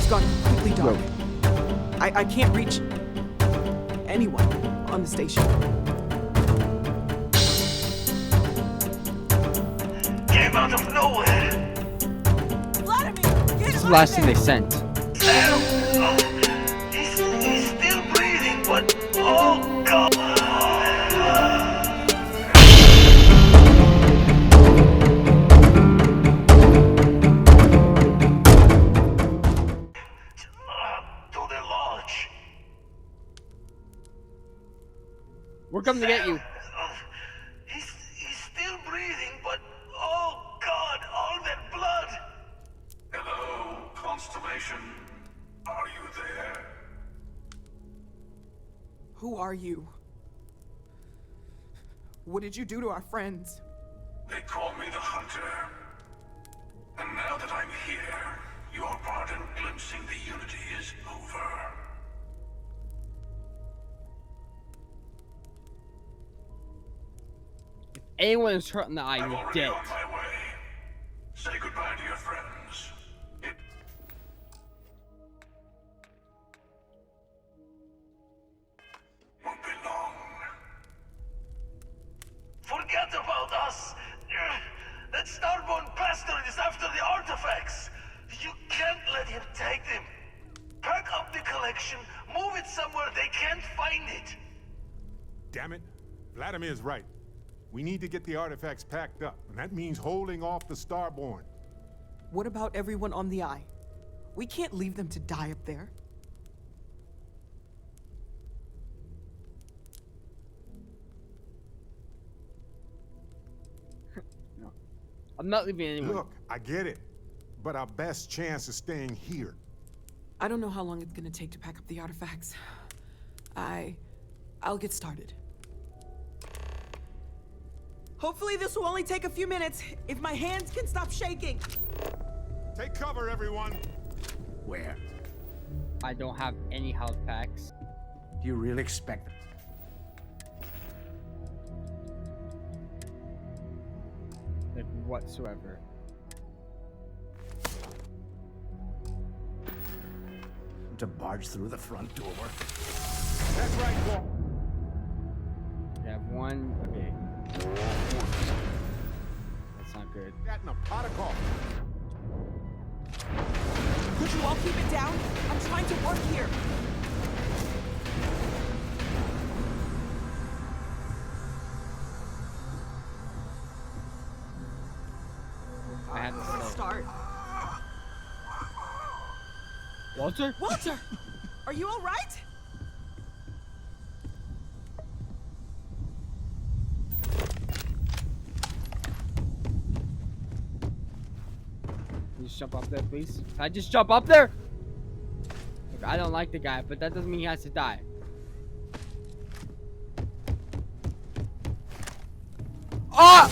gone completely dark. I can't reach anyone on the station. Came out of nowhere. Vladimir, This is the last thing they sent. Sam, he's still breathing, but oh god. To the lodge. We're coming to get you. He's still breathing, but oh god, all that blood. Hello, Constellation. Are you there? Who are you? What did you do to our friends? They call me the Hunter. And now that I'm here, your part in glimpsing the Unity is over. If anyone is hurt in the eye, I'm you're already dead. on my way. Say goodbye to your friends. It won't be long. Forget about us! That Starborn bastard is after the artifacts! You can't let him take them! Pack up the collection, move it somewhere they can't find it! Damn it. Vladimir's right. We need to get the artifacts packed up, and that means holding off the Starborn. What about everyone on the Eye? We can't leave them to die up there. No. I'm not leaving anyone. Look, I get it, but our best chance is staying here. I don't know how long it's gonna take to pack up the artifacts. I'll get started. Hopefully this will only take a few minutes, if my hands can stop shaking. Take cover, everyone. Where? I don't have any health packs. Do you really expect Like, whatsoever. to barge through the front door? That's right, Paul. We have one. Okay. That's not good. That in a pot of coffee. Could you all keep it down? I'm trying to work here. I have to slow. Start. Walter? Walter! Are you all right? Can you just jump up there, please? Can I just jump up there? Look, I don't like the guy, but that doesn't mean he has to die. Ah!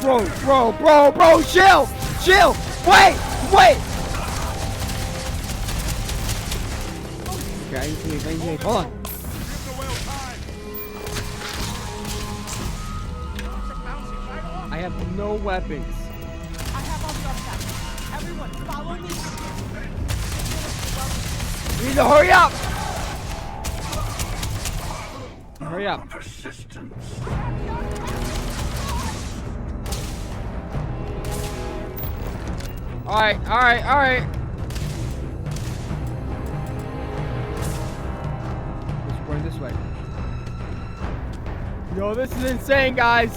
Bro, chill! Chill! Wait! Okay, I need to leave, hold on. I have no weapons. I have all the artifacts. Everyone, follow me. You need to hurry up! Hurry up. Persistence. Alright. Let's go this way. Yo, this is insane, guys.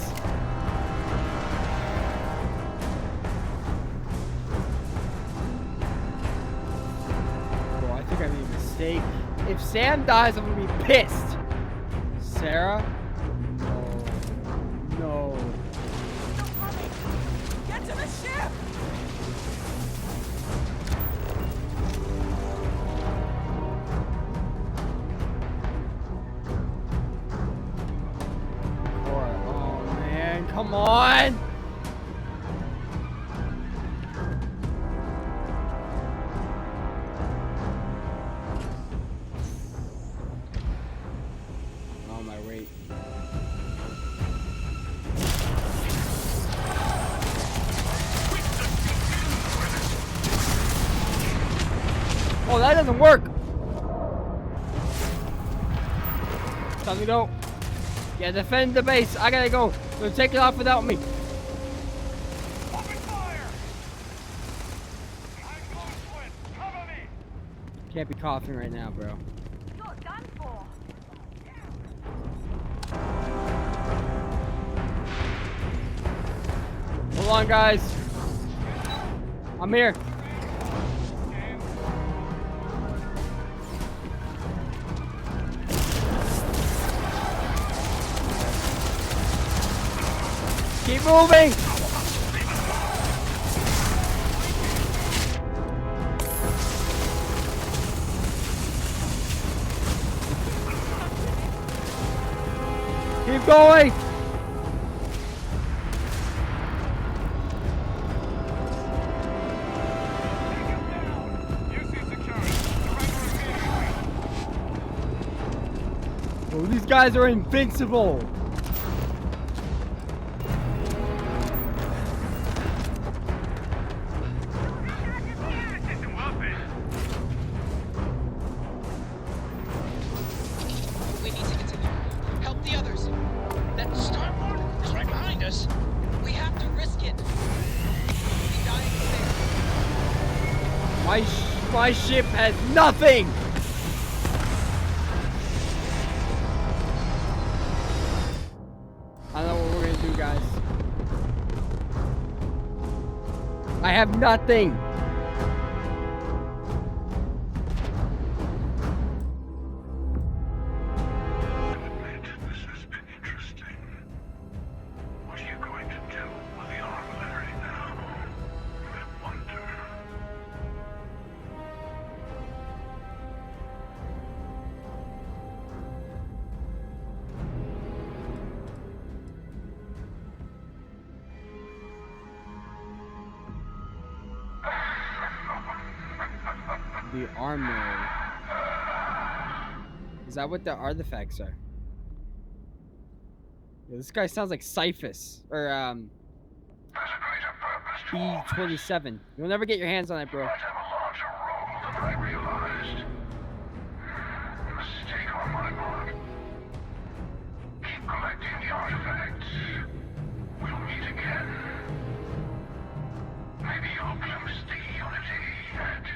Bro, I think I made a mistake. If Sam dies, I'm gonna be pissed. Sarah? No. Get to the ship! Oh man, come on! That doesn't work. Time to go. Yeah, defend the base. I gotta go. They'll take it off without me. Open fire! I'm close to it. Cover me! Can't be coughing right now, bro. You're done for. Hold on, guys. I'm here. Keep moving. Keep going. Oh, these guys are invincible. We need to continue. Help the others. That Starborn is right behind us. We have to risk it. We dying there. My ship has nothing. I don't know what we're gonna do, guys. I have nothing. This has been interesting. What are you going to do with the artillery now? I wonder. The armory. Is that what the artifacts are? Yeah, this guy sounds like Cyphus or There's a greater purpose to all this. B27. You'll never get your hands on it, bro. Might have a larger role than I realized. Mistake on my part. Keep collecting the artifacts. We'll meet again. Maybe you'll glimpse the unity yet.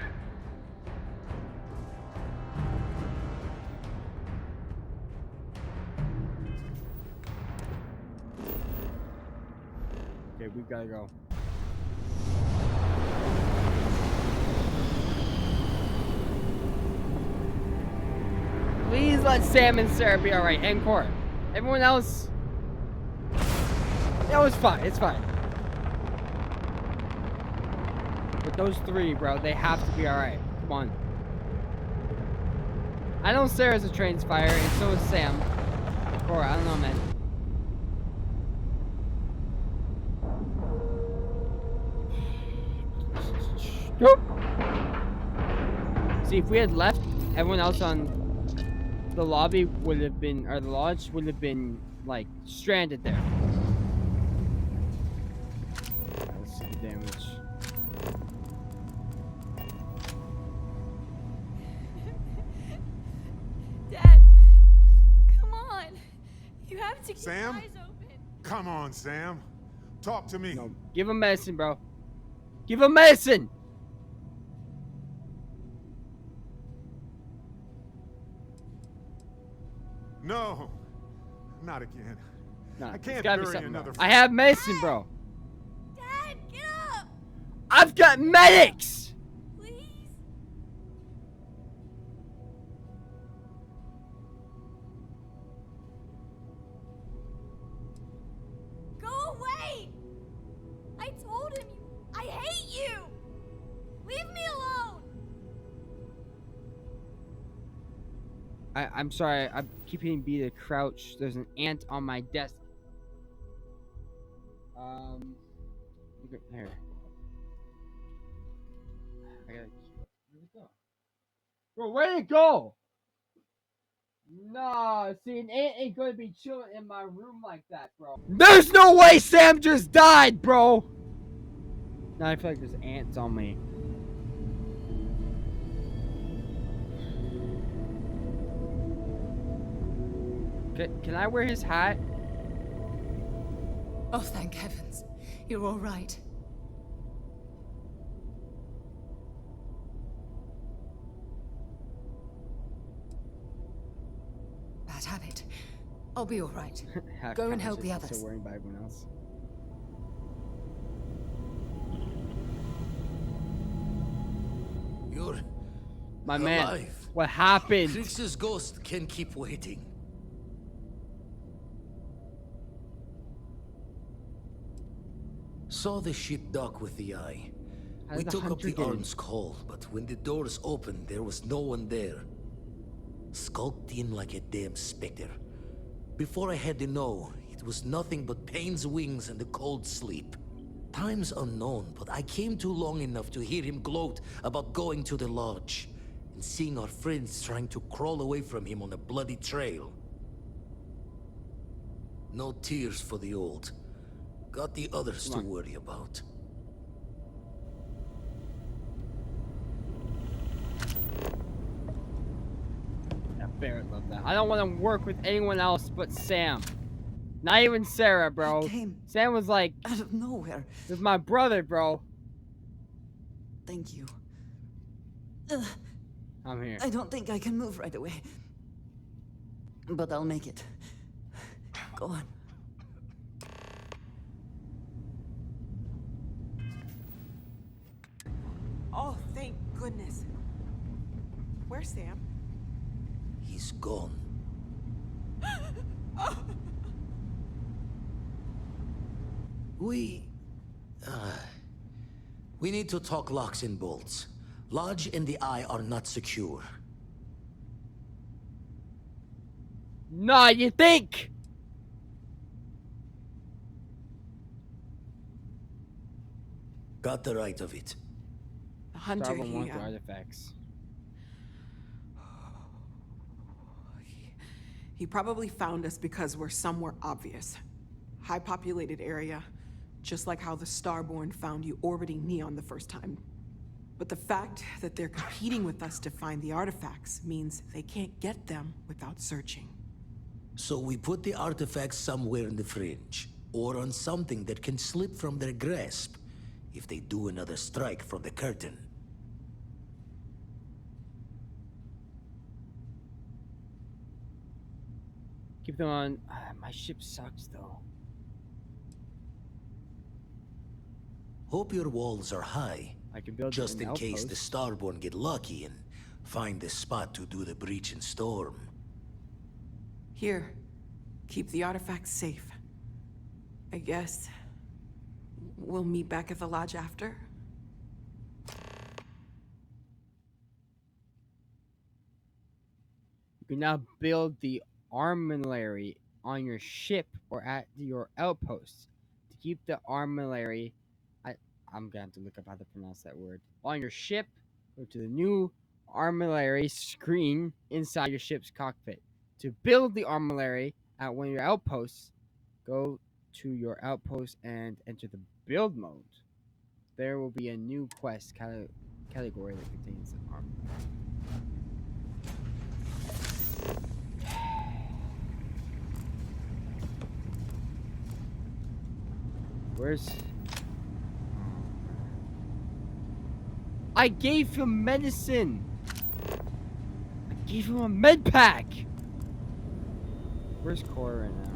Okay, we gotta go. Please let Sam and Sarah be alright, and Cora. Everyone else, yeah, it's fine. It's fine. But those three, bro, they have to be alright. Come on. I know Sarah's a trained spire, and so is Sam. Cora, I don't know, man. Nope. See, if we had left, everyone else on the lobby would have been, or the lodge would have been, like, stranded there. Let's see the damage. Dad, come on. You have to keep Sam? your eyes open. Come on, Sam. Talk to me. No, give him medicine, bro. Give him medicine! No. Not again. Nah, I there's can't gotta be bury something, another. bro. I have medicine, bro. Dad, get up. I've got medics! Please. Go away. I told him I hate you. Leave me alone. I'm sorry. I keep hitting B to crouch. There's an ant on my desk. Here. I gotta keep up. Where'd it go? Bro, where'd it go? Nah, see, an ant ain't gonna be chilling in my room like that, bro. There's no way Sam just died, bro! Now I feel like there's ants on me. Can I wear his hat? Oh, thank heavens. You're all right. Bad habit. I'll be all right. Go and help the Conscious, others. still worrying about everyone else. You're My man, alive. what happened? Crix's ghost can keep waiting. Saw the ship dock with the eye. How We did the took up hunter the get in? arms call, but when the doors opened, there was no one there. Skulked in like a damn specter. Before I had to know, it was nothing but pain's wings and a cold sleep. Time's unknown, but I came too long enough to hear him gloat about going to the lodge and seeing our friends trying to crawl away from him on a bloody trail. No tears for the old. Got the others to worry about. Yeah, Barrett loved that. I don't want to work with anyone else but Sam. Not even Sarah, bro. He came Sam was like, out of nowhere. "This is my brother, bro." Thank you. I'm here. I don't think I can move right away. But I'll make it. Go on. Oh, thank goodness. Where's Sam? He's gone. We need to talk locks and bolts. Lodge and the Eye are not secure. Nah, you think? Got the right of it. The hunter, Starborn wants the he, artifacts. he probably found us because we're somewhere obvious. High populated area, just like how the Starborn found you orbiting Neon the first time. But the fact that they're competing with us to find the artifacts means they can't get them without searching. So we put the artifacts somewhere in the fringe, or on something that can slip from their grasp if they do another strike from the curtain. Keep them on. My ship sucks though. Hope your walls are high, I can build just an in case the outpost. Starborn get lucky and find the spot to do the breach and storm. Here, keep the artifacts safe. I guess we'll meet back at the lodge after. You can now build the armillary on your ship or at your outpost. To keep the armillary, I'm gonna have to look up how to pronounce that word. On your ship, go to the new armillary screen inside your ship's cockpit. To build the armillary at one of your outposts, go to your outpost and enter the build mode. There will be a new quest category that contains an armillary. Where's... I gave him medicine! I gave him a med pack! Where's Cora right now?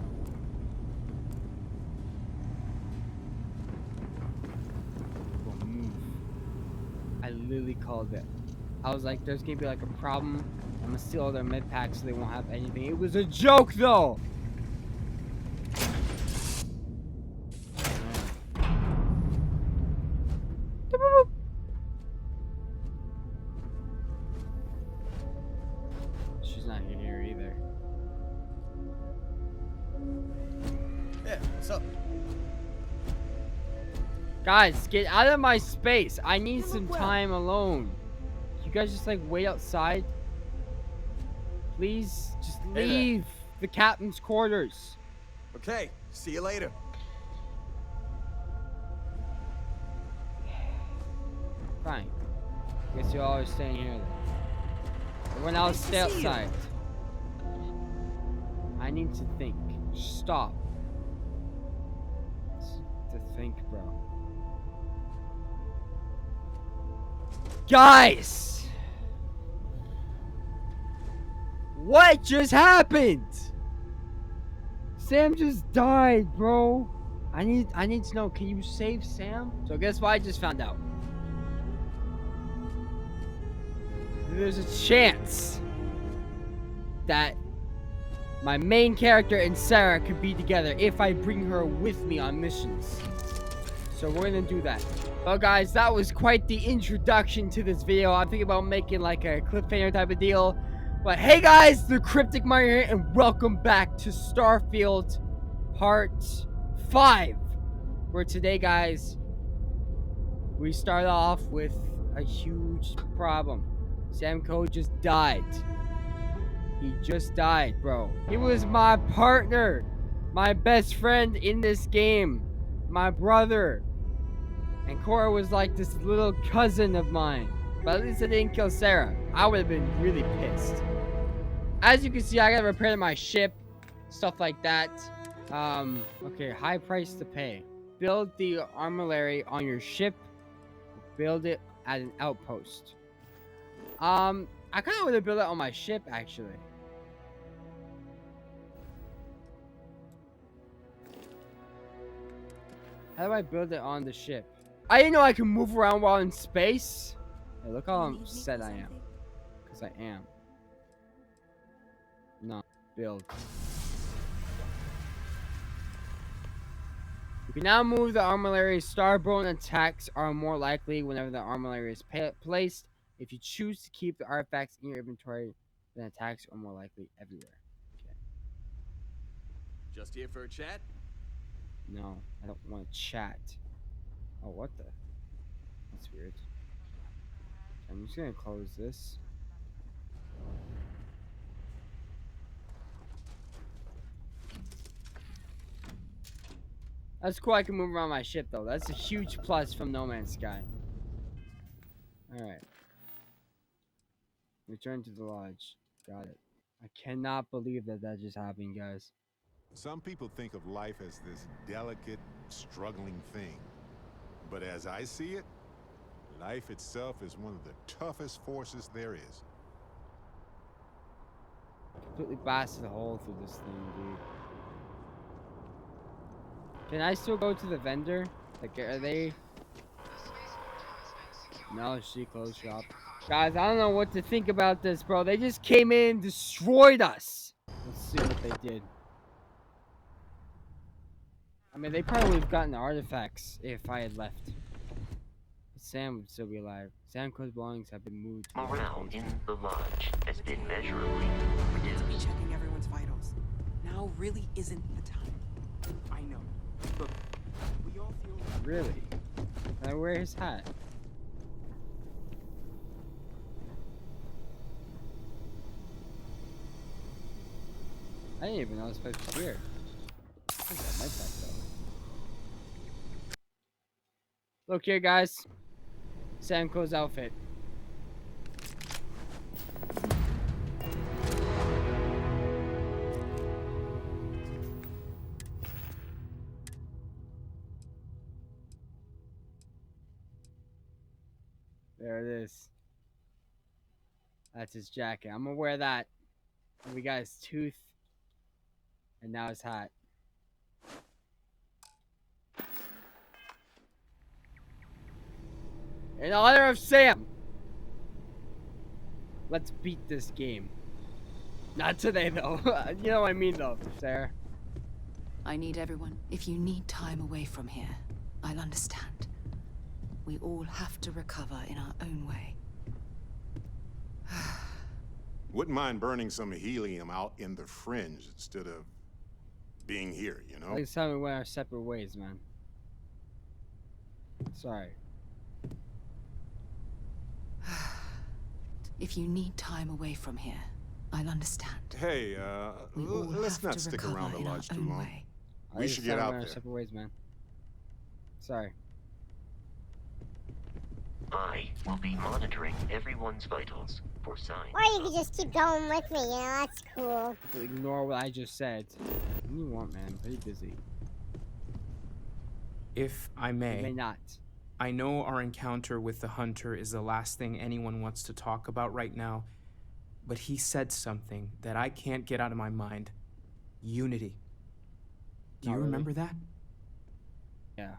Well, move. I literally called it. I was like, there's gonna be like a problem. I'm gonna steal all their med packs so they won't have anything. It was a joke though! She's not here either. Yeah, what's up? Guys, get out of my space. I need You some look well. time alone. You guys just like wait outside. Please, just Hey there. leave the captain's quarters. Okay, see you later. Fine. Guess you all are staying here then. Everyone else Nice to stay see you. outside. I need to think. Stop. To think, bro. Guys! What just happened? Sam just died, bro. I need to know, can you save Sam? So guess what I just found out? There's a chance that my main character and Sarah could be together if I bring her with me on missions. So we're gonna do that. Well guys, that was quite the introduction to this video. I'm thinking about making like a cliffhanger type of deal. But hey guys, the Cryptic Miner here, and welcome back to Starfield Part 5. Where today guys, we start off with a huge problem. Sam Code just died. He just died, bro. He was my partner, my best friend in this game, my brother. And Cora was like this little cousin of mine. But at least I didn't kill Sarah. I would have been really pissed. As you can see, I gotta repair my ship, stuff like that. Okay, high price to pay. Build the armillary on your ship. Build it at an outpost. I kind of want to build it on my ship, actually. How do I build it on the ship? I didn't know I can move around while in space. Hey, look how upset I am. Because I am. No, build. You can now move the armillary. Starborn attacks are more likely whenever the armillary is placed. If you choose to keep the artifacts in your inventory, then attacks are more likely everywhere. Okay. Just here for a chat? No, I don't want to chat. Oh, what the? That's weird. I'm just gonna close this. That's cool, I can move around my ship though. That's a huge plus from No Man's Sky. Alright. Return to the lodge. Got it. I cannot believe that that just happened, guys. Some people think of life as this delicate, struggling thing. But as I see it, life itself is one of the toughest forces there is. Completely blasted a hole through this thing, dude. Can I still go to the vendor? Like, are they... No, she closed shop. Guys, I don't know what to think about this, bro. They just came in and destroyed us. Let's see what they did. I mean, they probably would have gotten the artifacts if I had left. But Sam would still be alive. Sam Code's belongings have been moved. Morale in the lodge has been measurably reduced. Checking everyone's vitals. Now really isn't the time. I know. Look, we all feel... Really? Can I wear his hat? I didn't even know this place was here. I got my pack though. Look here, guys. Samco's outfit. There it is. That's his jacket. I'm gonna wear that. And we got his tooth. And now his hat. In honor of Sam! Let's beat this game. Not today, though. You know what I mean, though, Sarah. I need everyone. If you need time away from here, I'll understand. We all have to recover in our own way. Wouldn't mind burning some helium out in the fringe instead of being here, you know? It's time we went our separate ways, man. Sorry. If you need time away from here, I'll understand. Hey, We all let's have not to stick recover around the in our lodge too own long. way. We should get out Our there. separate ways, man. Sorry. I will be monitoring everyone's vitals for signs. Or you could just keep going with me, you know, that's cool. To ignore what I just said. What do you want, man? I'm pretty busy. If I You may may, not. I know our encounter with the hunter is the last thing anyone wants to talk about right now, but he said something that I can't get out of my mind. Unity. Do Not you really. remember that? Yeah.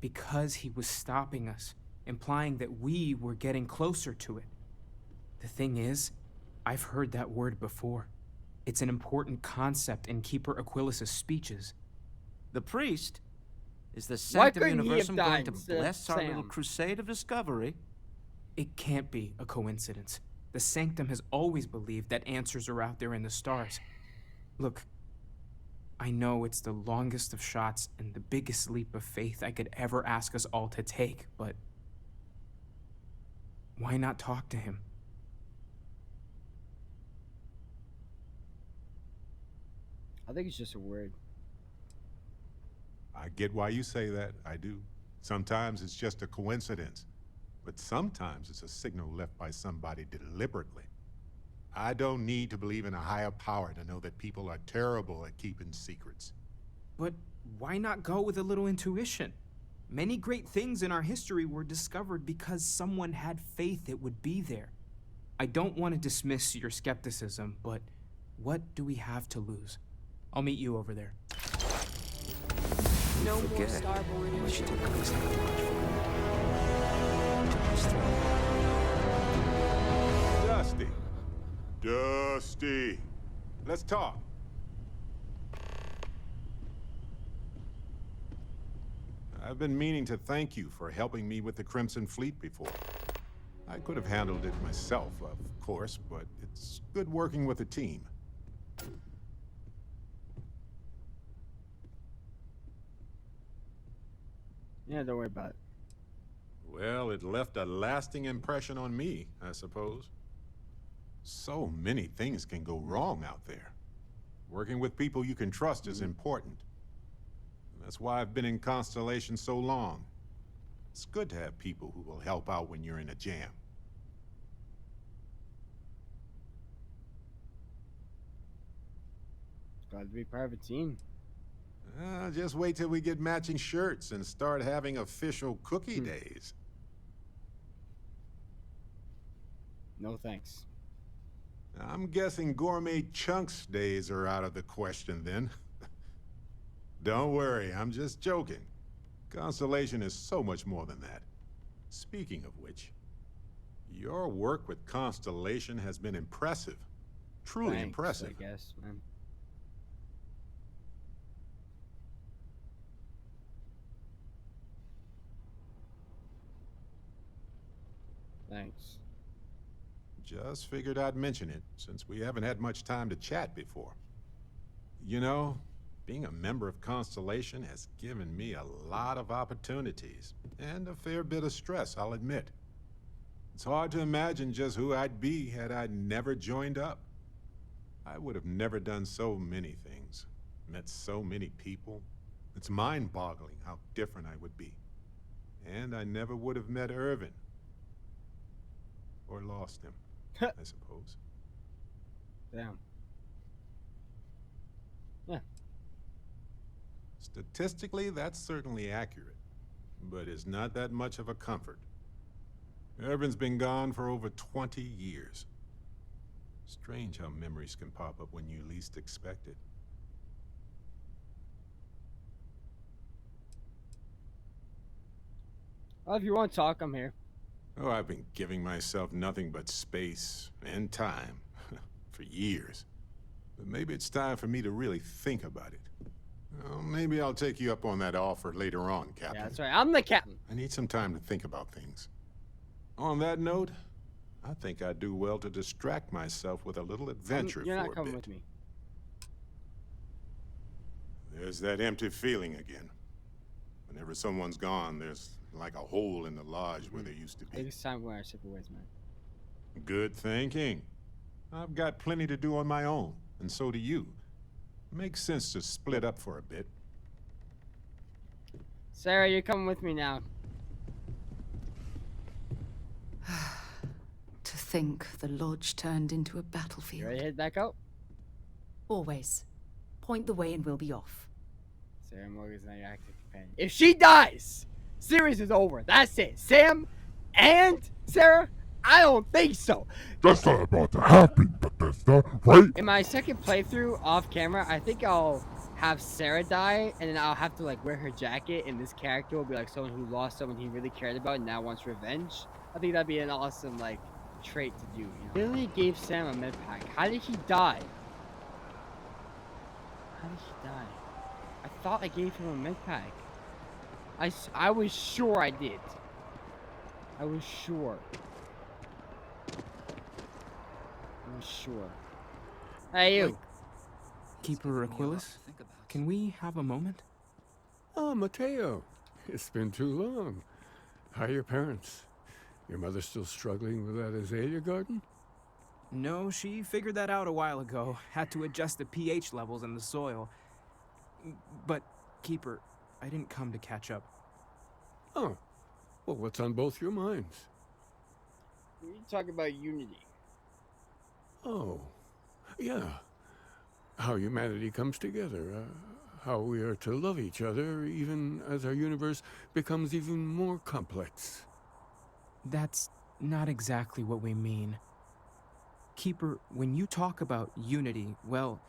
Because he was stopping us, implying that we were getting closer to it. The thing is, I've heard that word before. It's an important concept in Keeper Aquilas's speeches. The priest? Is the Why Sanctum couldn't he have Universum going died to instead of bless our little Sam? crusade of discovery? It can't be a coincidence. The Sanctum has always believed that answers are out there in the stars. Look, I know it's the longest of shots and the biggest leap of faith I could ever ask us all to take, but why not talk to him? I think it's just a word. I get why you say that, I do. Sometimes it's just a coincidence, but sometimes it's a signal left by somebody deliberately. I don't need to believe in a higher power to know that people are terrible at keeping secrets. But why not go with a little intuition? Many great things in our history were discovered because someone had faith it would be there. I don't want to dismiss your skepticism, but what do we have to lose? I'll meet you over there. No more Forget Starborn what you injury. took us that much for. Dusty. Dusty. Let's talk. I've been meaning to thank you for helping me with the Crimson Fleet before. I could have handled it myself, of course, but it's good working with a team. Yeah, don't worry about it. Well, it left a lasting impression on me, I suppose. So many things can go wrong out there. Working with people you can trust is important. That's why I've been in Constellation so long. It's good to have people who will help out when you're in a jam. Glad to be part of a team. Just wait till we get matching shirts and start having official cookie days. No thanks. I'm guessing gourmet chunks days are out of the question then. Don't worry, I'm just joking. Constellation is so much more than that. Speaking of which, your work with Constellation has been impressive. Truly Thanks, impressive. I guess, man. Thanks. Just figured I'd mention it, since we haven't had much time to chat before. You know, being a member of Constellation has given me a lot of opportunities, and a fair bit of stress, I'll admit. It's hard to imagine just who I'd be had I never joined up. I would have never done so many things, met so many people. It's mind-boggling how different I would be. And I never would have met Irvin. Or lost him, I suppose. Damn. Yeah. Statistically, that's certainly accurate, but it's not that much of a comfort. Irvin's been gone for over 20 years. Strange how memories can pop up when you least expect it. Well, if you want to talk, I'm here. Oh, I've been giving myself nothing but space and time for years. But maybe it's time for me to really think about it. Well, maybe I'll take you up on that offer later on, Captain. Yeah, that's right. I'm the captain. I need some time to think about things. On that note, I think I'd do well to distract myself with a little adventure You're for not a coming bit. with me. There's that empty feeling again. Whenever someone's gone, there's like a hole in the lodge where there used to I think be. it's time we're separate ways, man. Good thinking. I've got plenty to do on my own, and so do you. Makes sense to split up for a bit. Sarah, you're coming with me now. To think the lodge turned into a You battlefield. ready to head back out? Always. Point the way and we'll be off. Sarah Morgan's not your active companion. If she dies, series is over. That's it. Sam and Sarah, I don't think so. That's not about to happen, Bethesda, right? In my second playthrough off camera, I think I'll have Sarah die, and then I'll have to like wear her jacket, and this character will be like someone who lost someone he really cared about and now wants revenge. I think that'd be an awesome like trait to do. You know? Billy gave Sam a med pack. How did he die? How did he die? I thought I gave him a med pack. I was sure I did. I was sure. I was sure. Hey, you. Keeper Aquilus, can we have a moment? Oh, Mateo. It's been too long. How are your parents? Your mother still struggling with that azalea garden? No, she figured that out a while ago. Had to adjust the pH levels in the soil. But, Keeper, I didn't come to catch up. Oh. Well, what's on both your minds? We talk about unity. Oh. Yeah. How humanity comes together. How we are to love each other even as our universe becomes even more complex. That's not exactly what we mean. Keeper, when you talk about unity, well,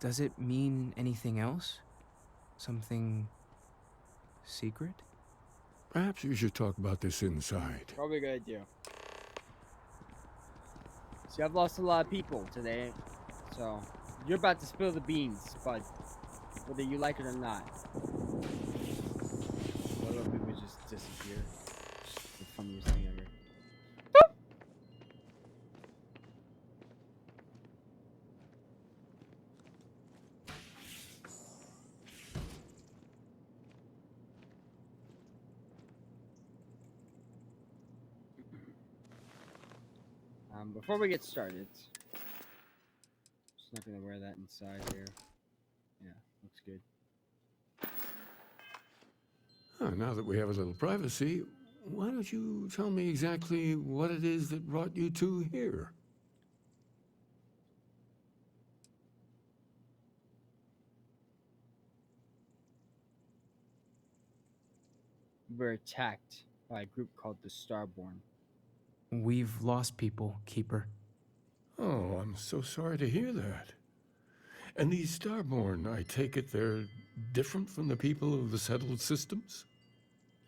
does it mean anything else? Something secret? Perhaps we should talk about this inside. Probably a good idea. See, I've lost a lot of people today, so you're about to spill the beans, but whether you like it or not. A lot of people just disappear. It's the funniest thing ever. Before we get started, just not gonna wear that inside here. Yeah, looks good. Now that we have a little privacy, why don't you tell me exactly what it is that brought you two here? We were attacked by a group called the Starborn. We've lost people, Keeper. Oh, I'm so sorry to hear that. And these Starborn, I take it they're different from the people of the settled systems?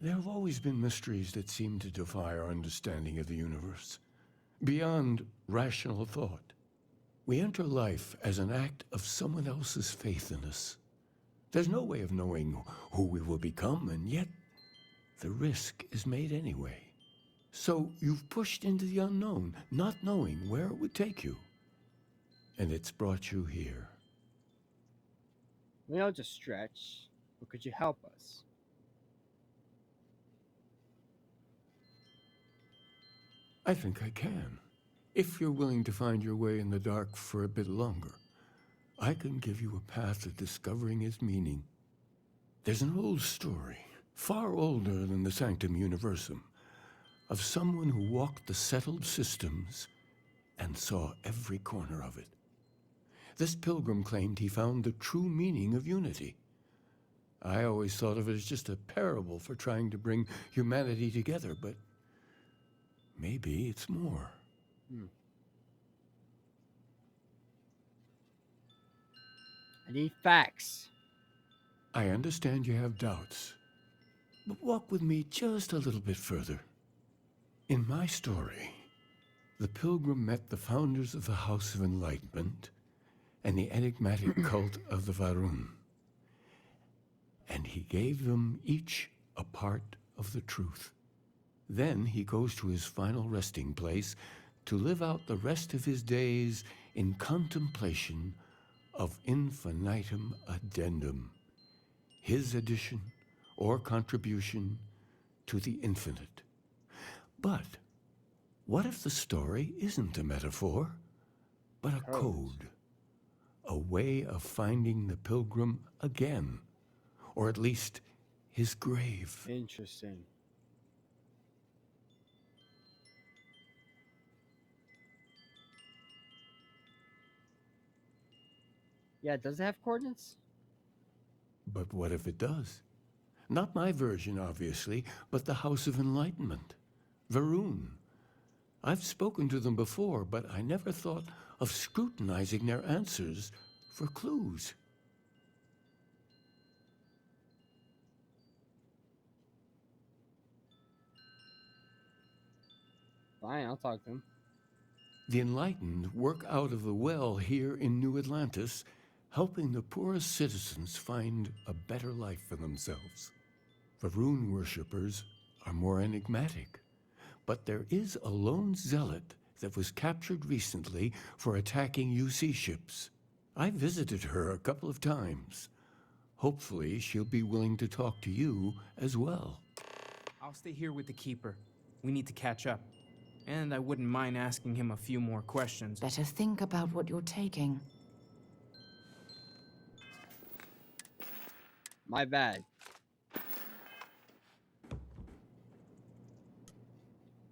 There have always been mysteries that seem to defy our understanding of the universe, beyond rational thought. We enter life as an act of someone else's faith in us. There's no way of knowing who we will become, and yet the risk is made anyway. So you've pushed into the unknown, not knowing where it would take you. And it's brought you here. We know just stretch, but could you help us? I think I can. If you're willing to find your way in the dark for a bit longer, I can give you a path to discovering its meaning. There's an old story, far older than the Sanctum Universum, of someone who walked the settled systems and saw every corner of it. This pilgrim claimed he found the true meaning of unity. I always thought of it as just a parable for trying to bring humanity together, but maybe it's more. I need facts. I understand you have doubts, but walk with me just a little bit further. In my story, the pilgrim met the founders of the House of Enlightenment and the enigmatic cult of the Varun, and he gave them each a part of the truth. Then he goes to his final resting place to live out the rest of his days in contemplation of infinitum addendum, his addition or contribution to the infinite. But what if the story isn't a metaphor, but a code? A way of finding the pilgrim again, or at least his grave. Interesting. Yeah, does it have coordinates? But what if it does? Not my version, obviously, but the House of Enlightenment. Varun. I've spoken to them before, but I never thought of scrutinizing their answers for clues. Fine, I'll talk to them. The Enlightened work out of the well here in New Atlantis, helping the poorest citizens find a better life for themselves. Varun worshippers are more enigmatic, but there is a lone zealot that was captured recently for attacking UC ships. I visited her a couple of times. Hopefully, she'll be willing to talk to you as well. I'll stay here with the Keeper. We need to catch up. And I wouldn't mind asking him a few more questions. Better think about what you're taking. My bad.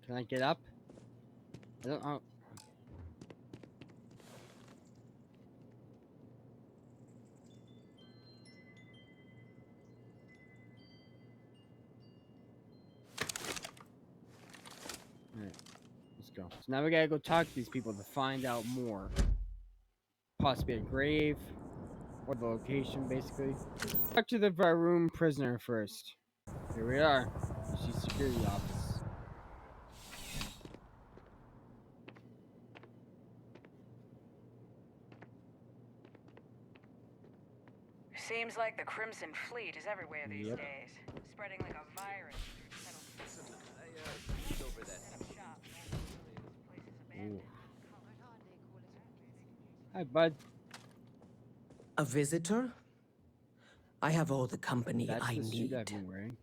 Can I get up? I don't know. Alright, let's go. So now we gotta go talk to these people to find out more. Possibly a grave, or the location, basically. Talk to the Varun prisoner first. Here we are. You see security office. Seems like the Crimson Fleet is everywhere these Yep. days, spreading like a virus. Over that. Ooh. Hi, bud. A visitor? I have all the company That's I the suit need. I've been wearing.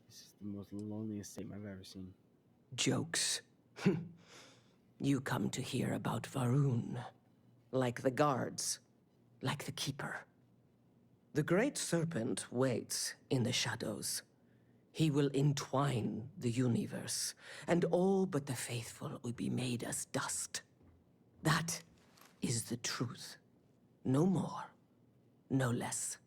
This is the most loneliest thing I've ever seen. Jokes. You come to hear about Varun. Like the guards. Like the Keeper. The Great Serpent waits in the shadows. He will entwine the universe, and all but the faithful will be made as dust. That is the truth. No more, no less.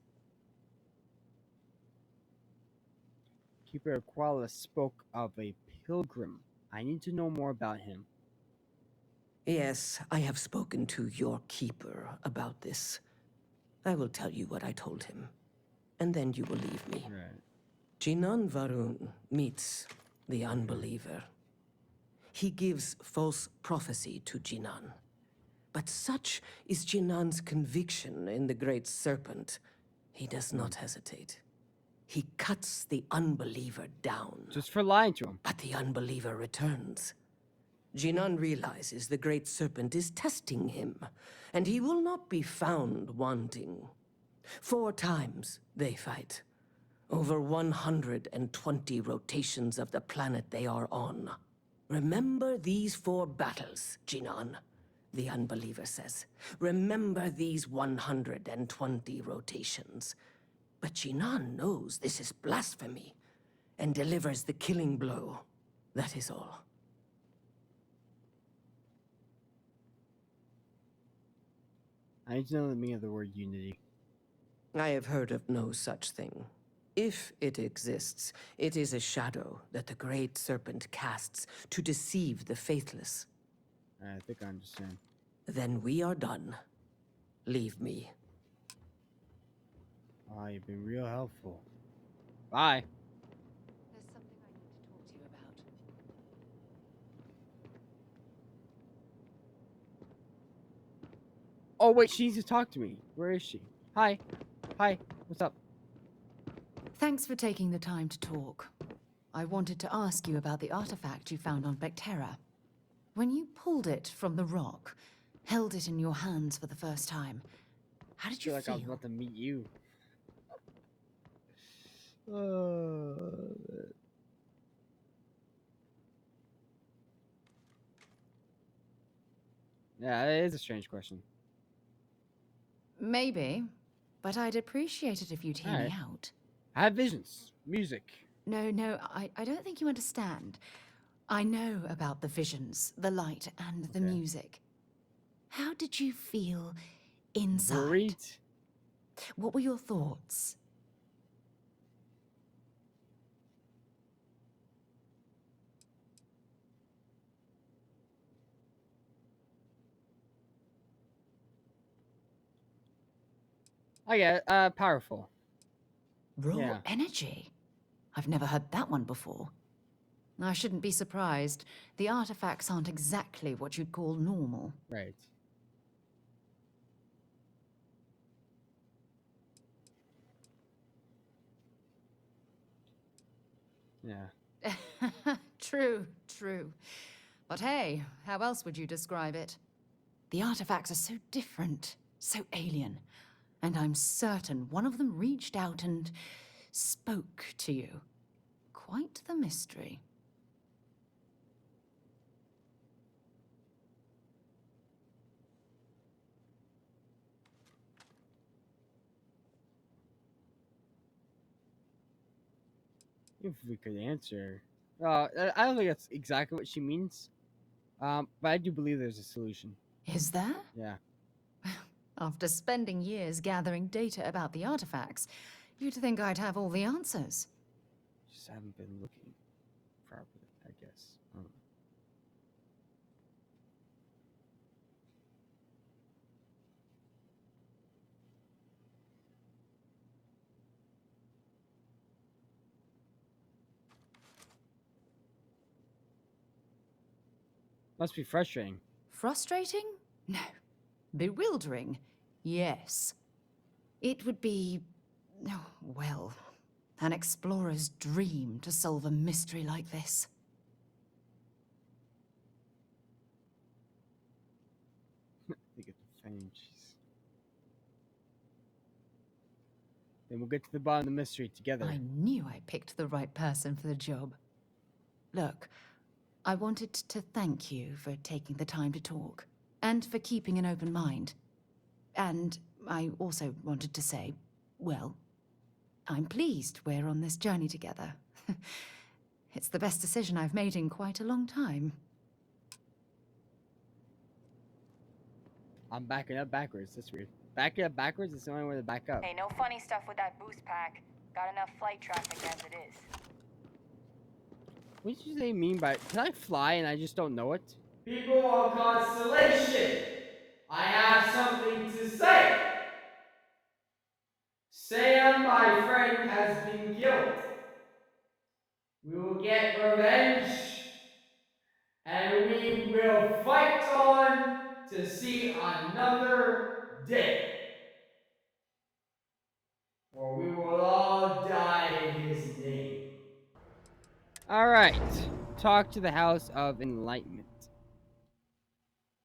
Keeper Aquala spoke of a pilgrim. I need to know more about him. Yes, I have spoken to your Keeper about this. I will tell you what I told him, and then you will leave me. Right. Jinan Varun meets the unbeliever. He gives false prophecy to Jinan. But such is Jinan's conviction in the Great Serpent, he does not hesitate. He cuts the unbeliever down. Just for lying to him. But the unbeliever returns. Jinan realizes the Great Serpent is testing him, and he will not be found wanting. 4 times they fight. Over 120 rotations of the planet they are on. Remember these 4 battles, Jinan, the unbeliever says. Remember these 120 rotations. But Jinan knows this is blasphemy, and delivers the killing blow. That is all. I need to know the meaning of the word unity. I have heard of no such thing. If it exists, it is a shadow that the Great Serpent casts to deceive the faithless. I think I understand. Then we are done. Leave me. Oh, you've been real helpful. Bye. There's something I need to talk to you about. Oh, wait, she needs to talk to me. Where is she? Hi. Hi. What's up? Thanks for taking the time to talk. I wanted to ask you about the artifact you found on Bactera. When you pulled it from the rock, held it in your hands for the first time, how did you I feel like I was about to meet you. Yeah, it is a strange question. Maybe, but I'd appreciate it if you'd hear me out. I have visions. Music. No, I don't think you understand. I know about the visions, the light, and the music. How did you feel inside? Worried? What were your thoughts? I get powerful. Raw Yeah. energy? I've never heard that one before. I shouldn't be surprised. The artifacts aren't exactly what you'd call normal. Right. Yeah. True, true. But hey, how else would you describe it? The artifacts are so different, so alien. And I'm certain one of them reached out and spoke to you. Quite the mystery. If we could answer. I don't think that's exactly what she means. But I do believe there's a solution. Is there? Yeah. After spending years gathering data about the artifacts, you'd think I'd have all the answers. Just haven't been looking properly, I guess. Must be frustrating. Frustrating? No. Bewildering? Yes. It would be, oh, well, an explorer's dream to solve a mystery like this. They get the phalanges. Then we'll get to the bottom of the mystery together. I knew I picked the right person for the job. Look, I wanted to thank you for taking the time to talk, and for keeping an open mind. And I also wanted to say, well, I'm pleased we're on this journey together. It's the best decision I've made in quite a long time. I'm backing up backwards. That's weird. Backing up backwards is the only way to back up. Hey, no funny stuff with that boost pack. Got enough flight traffic as it is. What did they mean by... Can I fly and I just don't know it? People on Constellation, I have something to say. Sam, my friend, has been killed. We will get revenge, and we will fight on to see another day. Or we will all die in his name. Alright. Talk to the House of Enlightenment.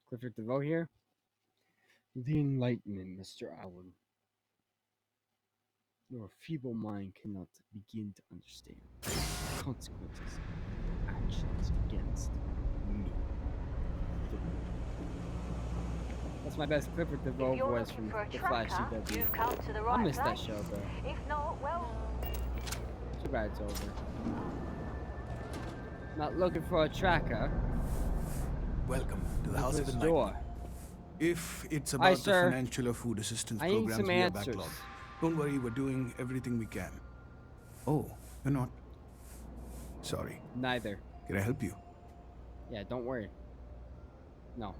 Clifford DeVoe here. The Enlightenment, Mr. Allen. Your feeble mind cannot begin to understand the consequences of actions against me. That's my best Clifford DeVoe voice from the Flash CW. I missed that show, bro. If not, well, Too bad it's over. Not looking for a tracker. Welcome to the House of This Enlightenment. door. If it's Hi, about the sir. financial or food assistance I need programs some we are answers. backlogged, don't worry, we're doing everything we can. Oh, you're not? Sorry. Neither. Can I help you? Yeah, don't worry. No.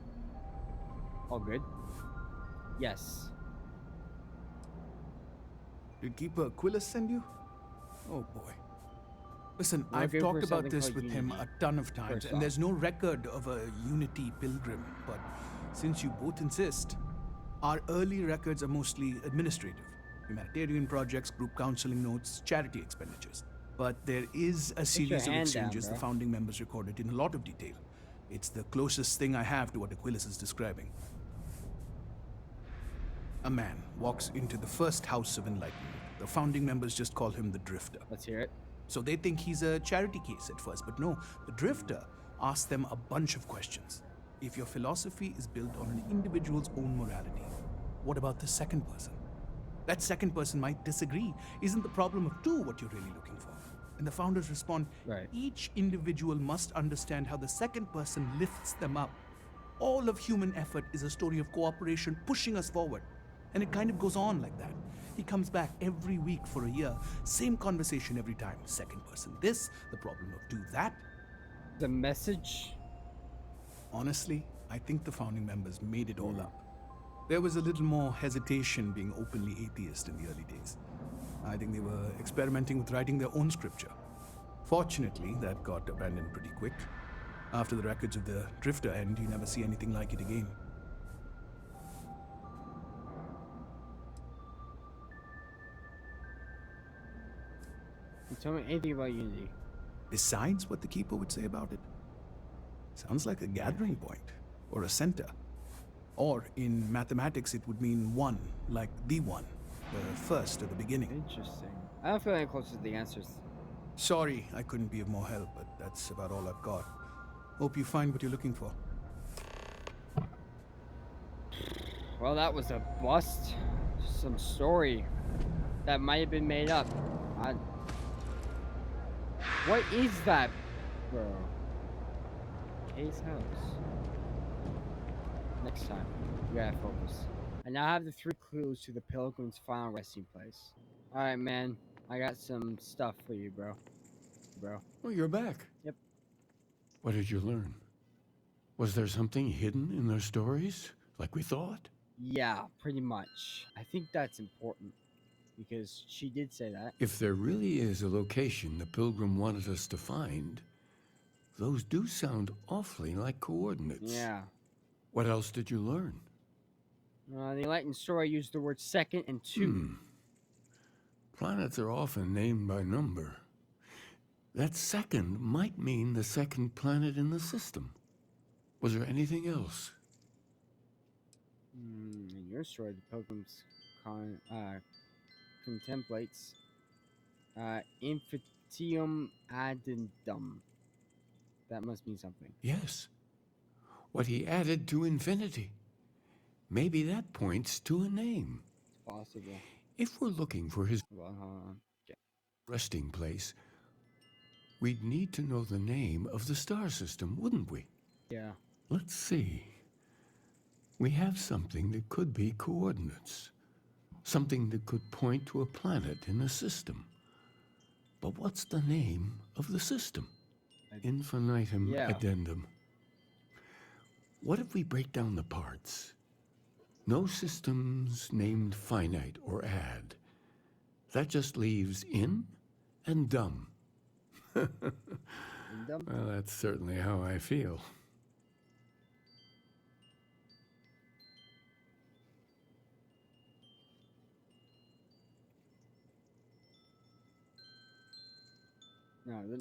All good? Yes. Did Keeper Aquilus send you? Oh boy. Listen, We're I've good for talked about something this called with him Unity. a ton of times, First and off. there's no record of a Unity pilgrim. But since you both insist, our early records are mostly administrative. Humanitarian projects, group counseling notes, charity expenditures. But there is a series of hand down, exchanges the bro. founding members recorded in a lot of detail. It's the closest thing I have to what Aquilus is describing. A man walks into the first House of Enlightenment. The founding members just call him the Drifter. Let's hear it. So they think he's a charity case at first, but no, the Drifter asks them a bunch of questions. If your philosophy is built on an individual's own morality, what about the second person? That second person might disagree. Isn't the problem of two what you're really looking for? And the founders respond, Right. each individual must understand how the second person lifts them up. All of human effort is a story of cooperation pushing us forward. And it kind of goes on like that. He comes back every week for a year. Same conversation every time. Second person this, the problem of do that. The message? Honestly, I think the founding members made it all up. There was a little more hesitation being openly atheist in the early days. I think they were experimenting with writing their own scripture. Fortunately, that got abandoned pretty quick. After the records of the Drifter end, you never see anything like it again. You tell me anything about Unity. Besides what the Keeper would say about it? Sounds like a gathering point, or a center. Or, in mathematics, it would mean one, like the one, the first at the beginning. Interesting. I don't feel any closer to the answers. Sorry, I couldn't be of more help, but that's about all I've got. Hope you find what you're looking for. Well, that was a bust. Some story that might have been made up. What is that, bro? Kay's house. Next time, we gotta focus. I now have the 3 clues to the Pilgrim's final resting place. Alright, man. I got some stuff for you, bro. Oh, you're back. Yep. What did you learn? Was there something hidden in their stories, like we thought? Yeah, pretty much. I think that's important, because she did say that. If there really is a location the Pilgrim wanted us to find, those do sound awfully like coordinates. Yeah. What else did you learn? The enlightened story used the word second and 2. Planets are often named by number. That second might mean the second planet in the system. Was there anything else? In your story, the Pilgrims contemplates infinitum addendum. That must mean something. Yes. What he added to infinity. Maybe that points to a name. It's possible. If we're looking for his resting place, we'd need to know the name of the star system, wouldn't we? Yeah. Let's see. We have something that could be coordinates. Something that could point to a planet in the system. But what's the name of the system? Infinitum addendum. What if we break down the parts? No systems named finite or add. That just leaves in and dumb. Well, that's certainly how I feel.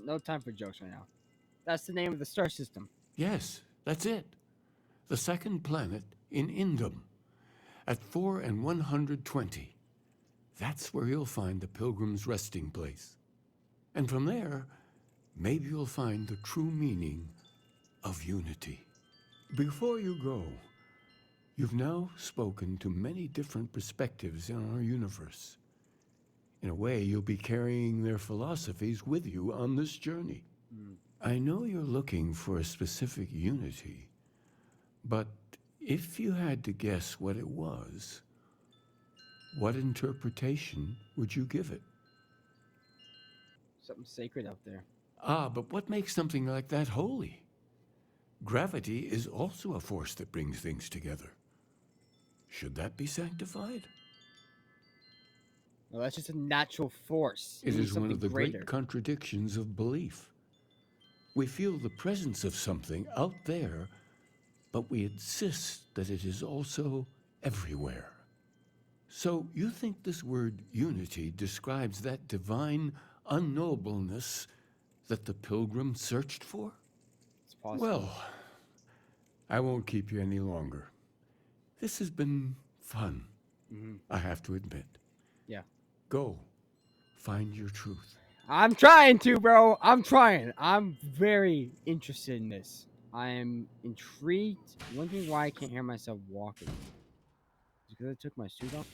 No time for jokes right now. That's the name of the star system. Yes, that's it. The second planet in Indum. At 4 and 120. That's where you'll find the Pilgrim's resting place. And from there, maybe you'll find the true meaning of unity. Before you go, you've now spoken to many different perspectives in our universe. In a way, you'll be carrying their philosophies with you on this journey. I know you're looking for a specific unity, but if you had to guess what it was, what interpretation would you give it? Something sacred out there. But what makes something like that holy? Gravity is also a force that brings things together. Should that be sanctified? Well, that's just a natural force. It is one of the greater. great contradictions of belief. We feel the presence of something out there, but we insist that it is also everywhere. So you think this word unity describes that divine unknowableness that the Pilgrim searched for? It's possible. Well, I won't keep you any longer. This has been fun, I have to admit. Yeah. Go. Find your truth. I'm trying to, bro. I'm trying. I'm very interested in this. I am intrigued. Wondering why I can't hear myself walking. Is it because I took my suit off?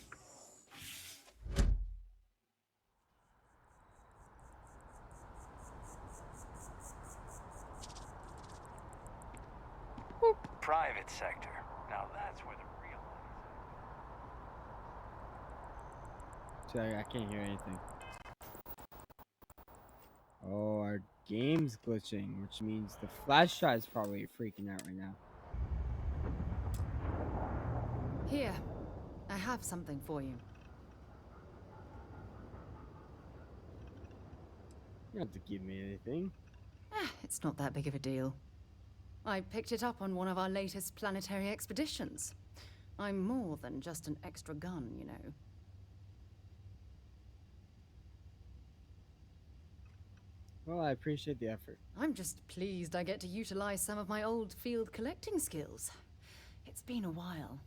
So I can't hear anything. Oh, our game's glitching, which means the flash drive is probably freaking out right now. Here, I have something for you. You don't have to give me anything. It's not that big of a deal. I picked it up on one of our latest planetary expeditions. I'm more than just an extra gun, you know. Well, I appreciate the effort. I'm just pleased I get to utilize some of my old field collecting skills. It's been a while.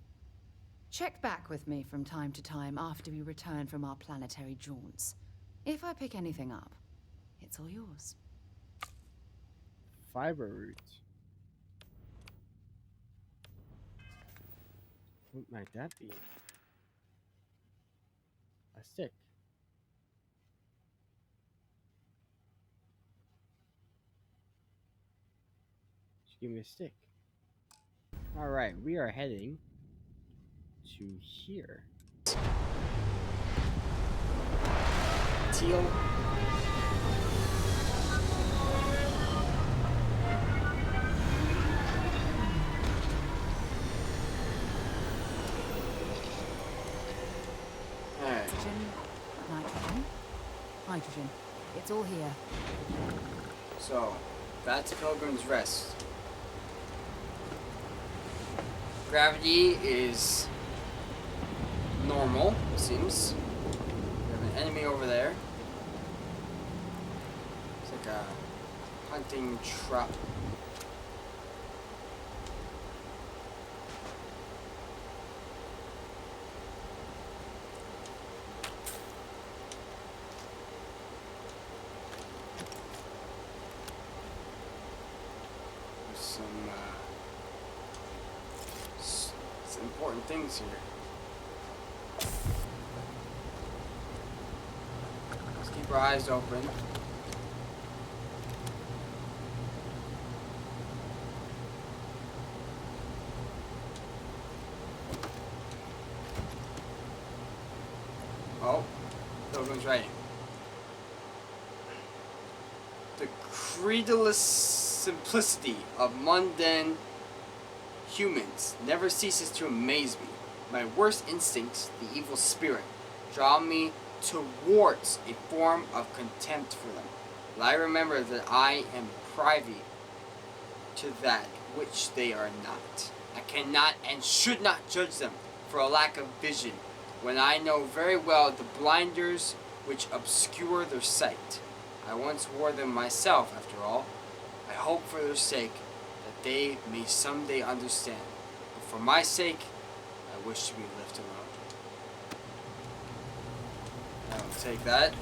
Check back with me from time to time after we return from our planetary jaunts. If I pick anything up, it's all yours. Fiber roots. What might that be? A stick. Just give me a stick. Alright, we are heading to here. Teal. Oxygen, nitrogen, hydrogen. It's all here. So, that's Pilgrim's Rest. Gravity is normal, it seems. We have an enemy over there. It's like a hunting trap. Some important things here. Let's keep our eyes open. Oh, Pilgrim's writing. The credulous simplicity of mundane humans never ceases to amaze me. My worst instincts, the evil spirit, draw me towards a form of contempt for them. But I remember that I am privy to that which they are not. I cannot and should not judge them for a lack of vision, when I know very well the blinders which obscure their sight. I once wore them myself, after all. I hope for their sake that they may someday understand. But for my sake, I wish to be left alone. I'll take that.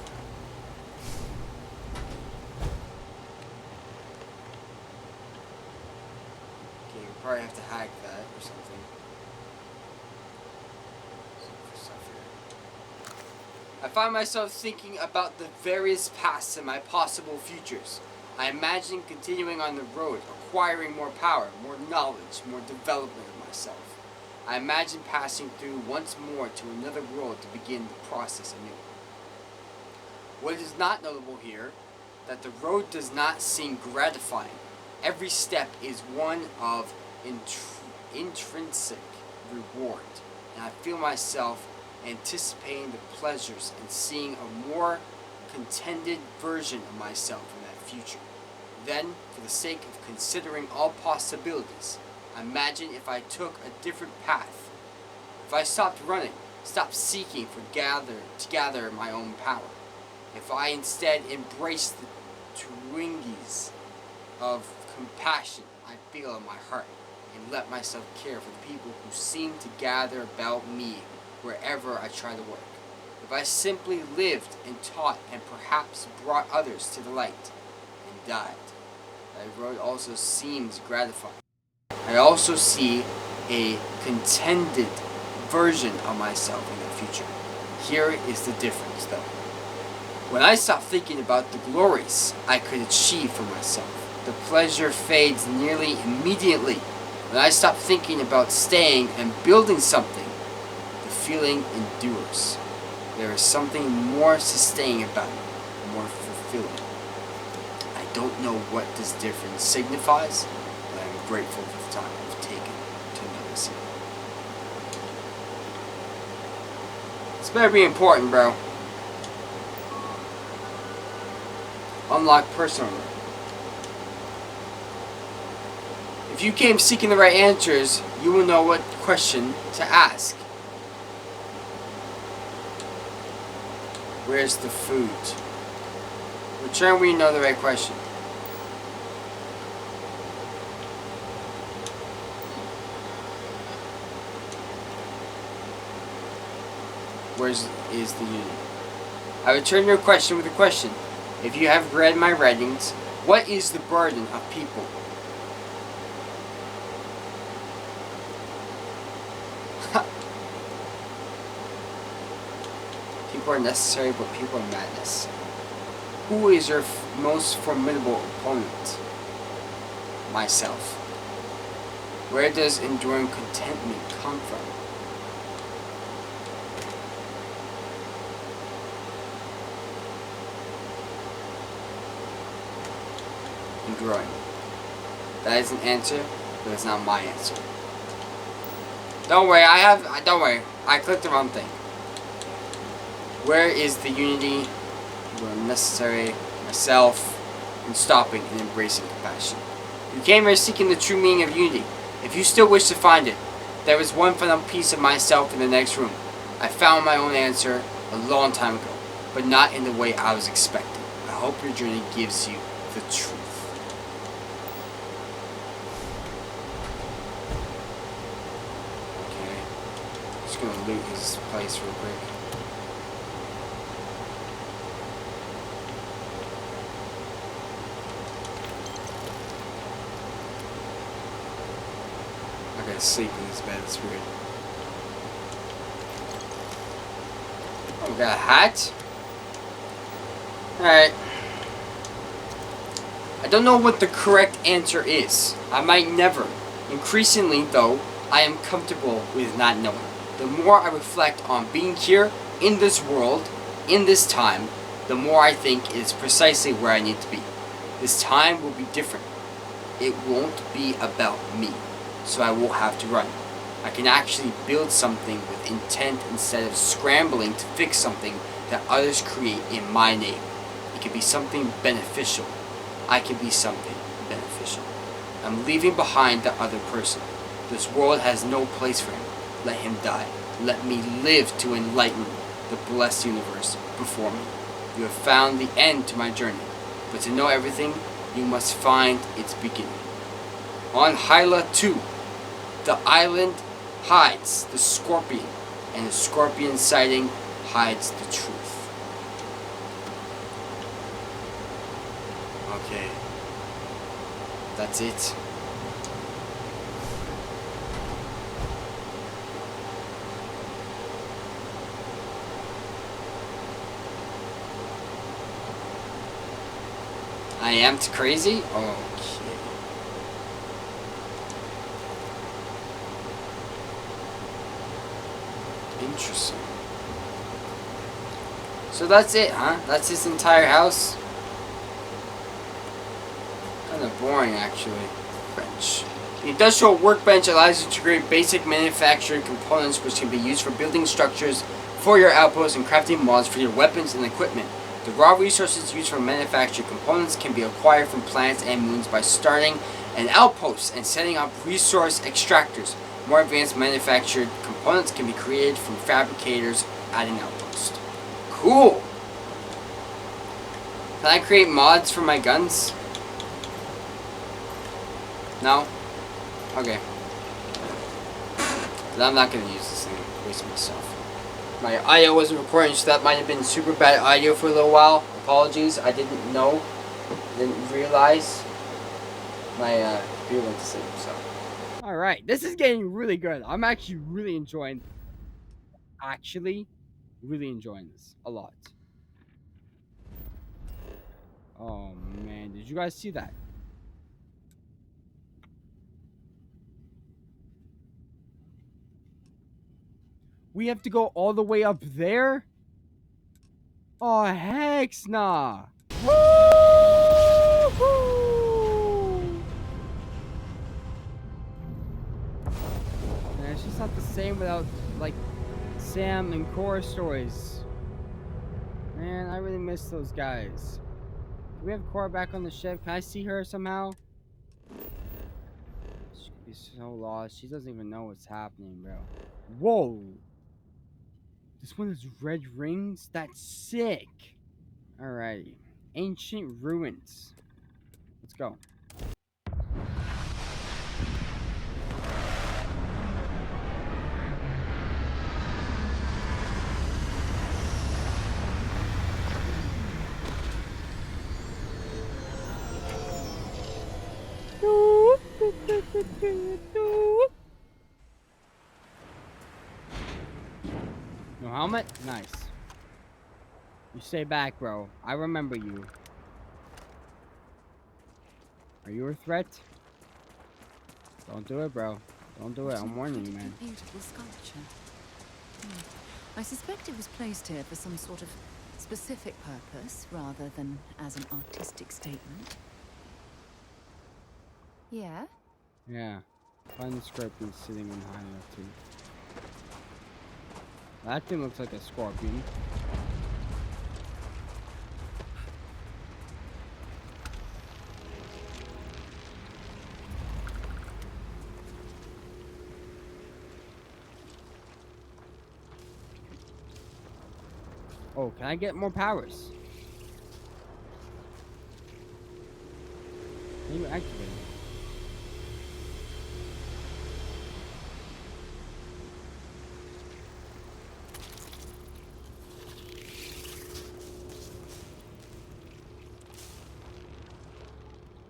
Okay, we probably have to hack that or something. I find myself thinking about the various paths and my possible futures. I imagine continuing on the road, acquiring more power, more knowledge, more development of myself. I imagine passing through once more to another world to begin the process anew. What is not notable here, that the road does not seem gratifying. Every step is one of intrinsic reward, and I feel myself anticipating the pleasures and seeing a more contented version of myself in that future. Then, for the sake of considering all possibilities, imagine if I took a different path. If I stopped running, stopped seeking to gather my own power. If I instead embraced the twinges of compassion I feel in my heart and let myself care for the people who seem to gather about me wherever I try to work. If I simply lived and taught and perhaps brought others to the light and died, that road also seems gratifying. I also see a contented version of myself in the future. Here is the difference, though. When I stop thinking about the glories I could achieve for myself, the pleasure fades nearly immediately. When I stop thinking about staying and building something, the feeling endures. There is something more sustaining about it, more fulfilling. I don't know what this difference signifies, but I am grateful for the time I've taken to notice it. This better be important, bro. Unlock personal. If you came seeking the right answers, you will know what question to ask. Where's the food? Return when you know the right question. Where is the unit? I return your question with a question. If you have read my writings, what is the burden of people? People are necessary, but people are madness. Who is your most formidable opponent? Myself. Where does enduring contentment come from? Enduring. That is an answer, but it's not my answer. Don't worry, don't worry. I clicked the wrong thing. Where is the unity where necessary, myself, in stopping and embracing compassion? You came here seeking the true meaning of unity. If you still wish to find it, there is one final piece of myself in the next room. I found my own answer a long time ago, but not in the way I was expecting. I hope your journey gives you the truth. Okay, just gonna loot his place real quick. I gotta sleep in this bed, it's weird. Oh, we got a hat? Alright. I don't know what the correct answer is. I might never. Increasingly, though, I am comfortable with not knowing. The more I reflect on being here, in this world, in this time, the more I think it is precisely where I need to be. This time will be different. It won't be about me. So I will have to run. I can actually build something with intent instead of scrambling to fix something that others create in my name. It can be something beneficial. I can be something beneficial. I'm leaving behind the other person. This world has no place for him. Let him die. Let me live to enlighten the blessed universe before me. You have found the end to my journey, but to know everything, you must find its beginning. On Hyla 2, the island hides the scorpion, and the scorpion sighting hides the truth. Okay. That's it. I am crazy? Okay. Interesting. So that's it, huh? That's his entire house? Kind of boring, actually. Bench. The industrial workbench allows you to create basic manufacturing components which can be used for building structures for your outposts and crafting mods for your weapons and equipment. The raw resources used for manufacturing components can be acquired from planets and moons by starting an outpost and setting up resource extractors. More advanced manufactured components can be created from fabricators at an outpost. Cool! Can I create mods for my guns? No? Okay. But I'm not gonna use this thing. Waste myself. My audio wasn't recording, so that might have been super bad audio for a little while. Apologies, I didn't know. Didn't realize. My computer went to sleep, so. Alright, this is getting really good. I'm actually really enjoying this a lot. Oh man, did you guys see that? We have to go all the way up there? Oh, heck nah. Woo! Man, it's just not the same without, like, Sam and Cora stories. Man, I really miss those guys. Do we have Cora back on the ship? Can I see her somehow? She could be so lost. She doesn't even know what's happening, bro. Whoa! This one has red rings? That's sick! Alrighty. Ancient ruins. Let's go. No helmet? Nice. You stay back, bro. I remember you. Are you a threat? Don't do it, bro. Don't do it. I'm warning you, man. Beautiful sculpture. I suspect it was placed here for some sort of specific purpose rather than as an artistic statement. Yeah? Yeah. Find the scorpion sitting in hideout too. That thing looks like a scorpion. Oh, can I get more powers? Can you activate it?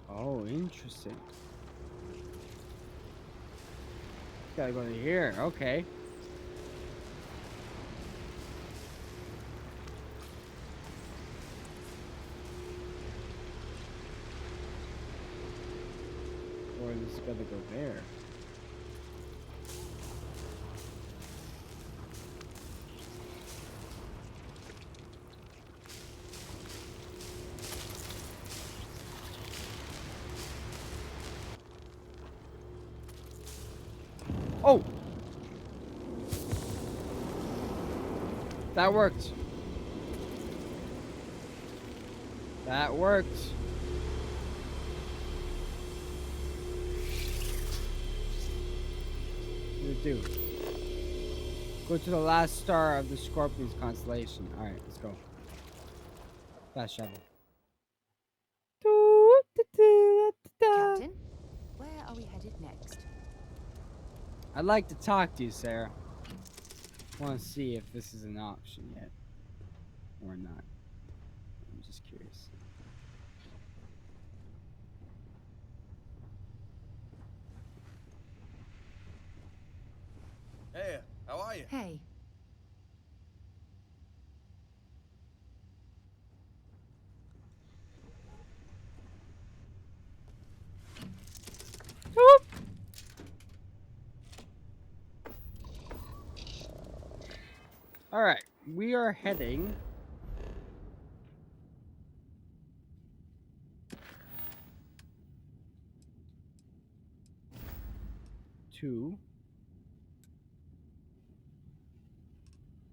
Oh, interesting. Gotta go to here. Okay. Or this gotta go there. Oh! That worked. That worked. What did it do? Go to the last star of the Scorpion's constellation. Alright, let's go. Fast travel. Captain, where are we headed next? I'd like to talk to you, Sarah. Want to see if this is an option yet. Or not. I'm just curious. Hey, how are you? Hey. Alright, we are heading to...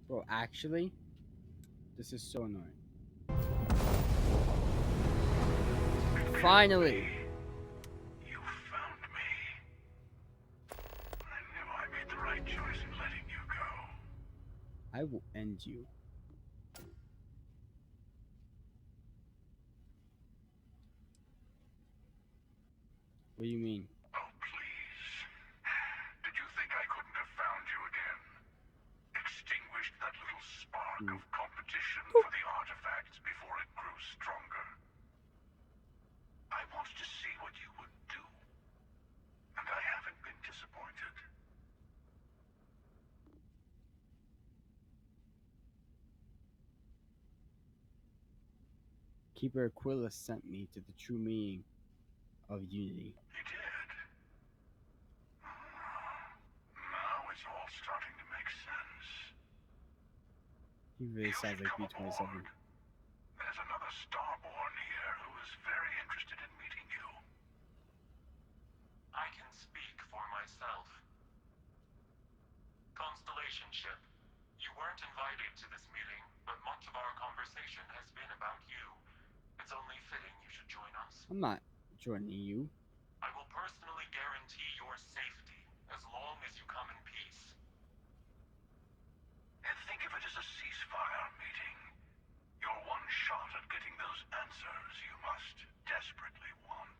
Bro, actually, this is so annoying. Finally! You found me. I knew I made the right choice in letting you go. I will end you. What do you mean? Oh, please. Did you think I couldn't have found you again? Extinguished that little spark of competition for the artifacts before it grew stronger. I wanted to see what you would do. And I haven't been disappointed. Keeper Aquila sent me to the true meaning of unity. He did. Now it's all starting to make sense. He really sounds like B-27. weren't invited to this meeting, but much of our conversation has been about you. It's only fitting you should join us. I'm not joining you. I will personally guarantee your safety as long as you come in peace. And think of it as a ceasefire meeting. Your one shot at getting those answers you must desperately want.